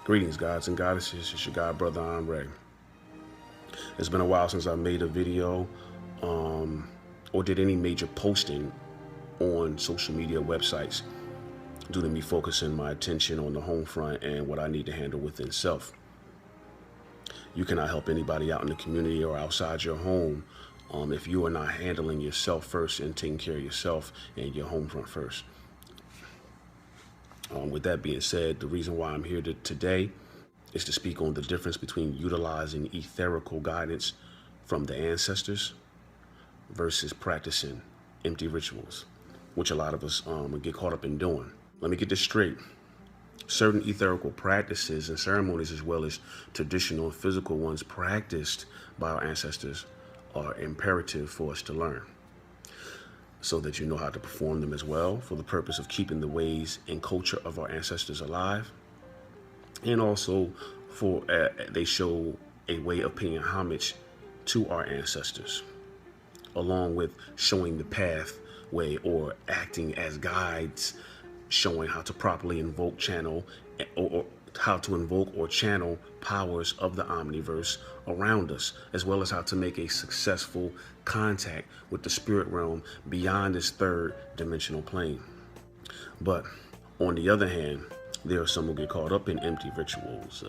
Greetings, gods and goddesses. It's your god brother Omniverse. It's been a while since I made a video or did any major posting on social media websites due to me focusing my attention on the home front and what I need to handle within self. You cannot help anybody out in the community or outside your home if you are not handling yourself first and taking care of yourself and your home front first. With that being said, the reason why I'm here today is to speak on the difference between utilizing etherical guidance from the ancestors versus practicing empty rituals, which a lot of us get caught up in doing. Let me get this straight. Certain etherical practices and ceremonies, as well as traditional and physical ones practiced by our ancestors, are imperative for us to learn, so that you know how to perform them as well, for the purpose of keeping the ways and culture of our ancestors alive. And also for they show a way of paying homage to our ancestors, along with showing the pathway or acting as guides, showing how to properly invoke, channel, or how to invoke or channel powers of the Omniverse around us, as well as how to make a successful contact with the spirit realm beyond this third dimensional plane. But on the other hand, there are some who get caught up in empty rituals,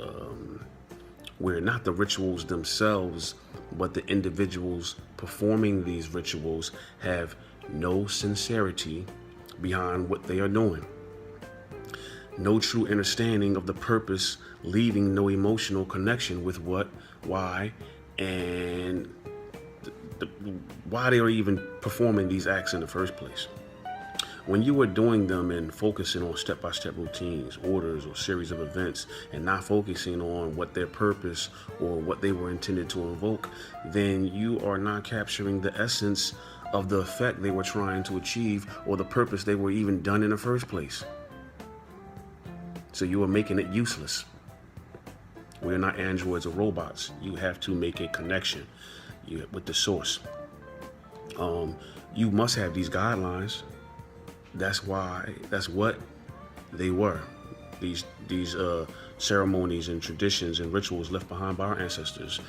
where not the rituals themselves, but the individuals performing these rituals have no sincerity behind what they are doing. No true understanding of the purpose, leaving no emotional connection with what, why, and why they are even performing these acts in the first place. When you are doing them and focusing on step-by-step routines, orders, or series of events, and not focusing on what their purpose or what they were intended to invoke, then you are not capturing the essence of the effect they were trying to achieve or the purpose they were even done in the first place. So you are making it useless. We are not androids or robots. You have to make a connection with the source. You must have these guidelines. That's what they were. These ceremonies and traditions and rituals left behind by our ancestors.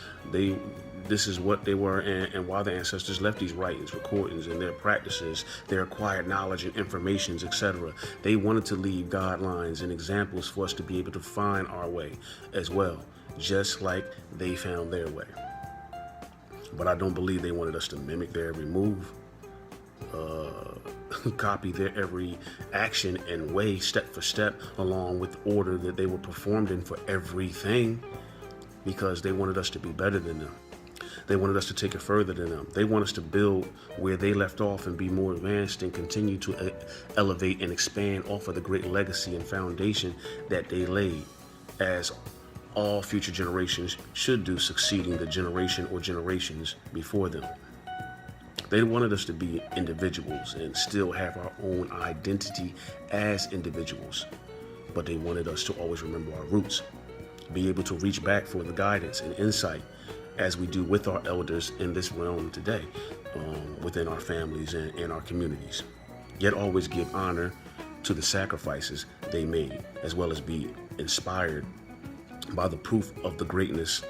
This is what they were, and why the ancestors left these writings, recordings, and their practices, their acquired knowledge and informations, etc. They wanted to leave guidelines and examples for us to be able to find our way as well, just like they found their way. But I don't believe they wanted us to mimic their every move, copy their every action and way, step for step, along with order that they were performed in for everything, because they wanted us to be better than them. They wanted us to take it further than them. They want us to build where they left off and be more advanced and continue to elevate and expand off of the great legacy and foundation that they laid, as all future generations should do, succeeding the generation or generations before them. They wanted us to be individuals and still have our own identity as individuals, but they wanted us to always remember our roots, be able to reach back for the guidance and insight, as we do with our elders in this realm today, within our families and in our communities. Yet always give honor to the sacrifices they made, as well as be inspired by the proof of the greatness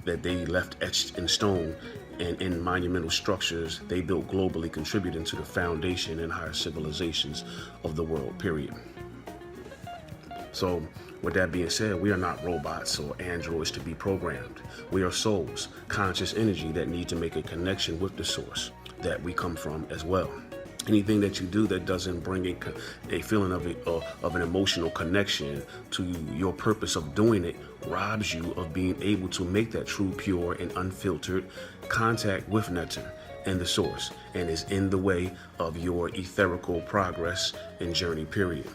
that they left etched in stone and in monumental structures they built globally, contributing to the foundation and higher civilizations of the world, period. So with that being said, we are not robots or androids to be programmed. We are souls, conscious energy that need to make a connection with the source that we come from as well. Anything that you do that doesn't bring a feeling of an emotional connection to your purpose of doing it robs you of being able to make that true, pure, and unfiltered contact with Nectar and the source, and is in the way of your etherical progress and journey, period.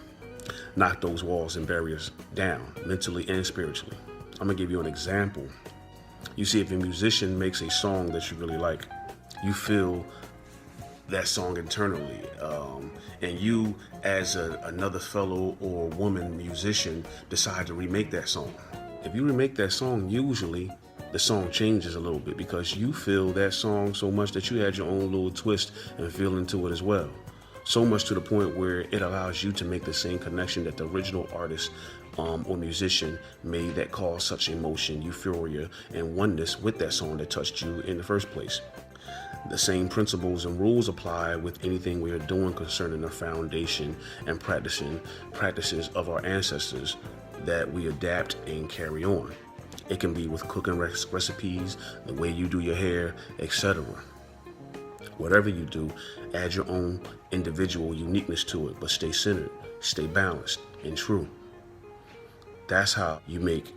Knock those walls and barriers down, mentally and spiritually. I'm gonna give you an example. You see, if a musician makes a song that you really like, you feel that song internally, and you as another fellow or woman musician decide to remake that song. If you remake that song, usually the song changes a little bit because you feel that song so much that you had your own little twist and feel into it as well. So much to the point where it allows you to make the same connection that the original artist or musician made that caused such emotion, euphoria, and oneness with that song that touched you in the first place. The same principles and rules apply with anything we are doing concerning the foundation and practices of our ancestors that we adapt and carry on. It can be with cooking recipes, the way you do your hair, etc. Whatever you do, add your own individual uniqueness to it, but stay centered, stay balanced, and true. That's how you make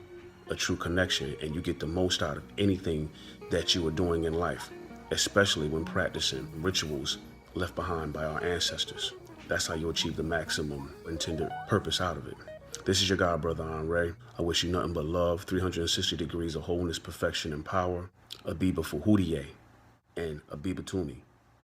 a true connection and you get the most out of anything that you are doing in life, especially when practicing rituals left behind by our ancestors. That's how you achieve the maximum intended purpose out of it. This is your God, Brother Ray. I wish you nothing but love, 360 degrees of wholeness, perfection, and power. Abiba Fuhudiye and Abiba Tumi.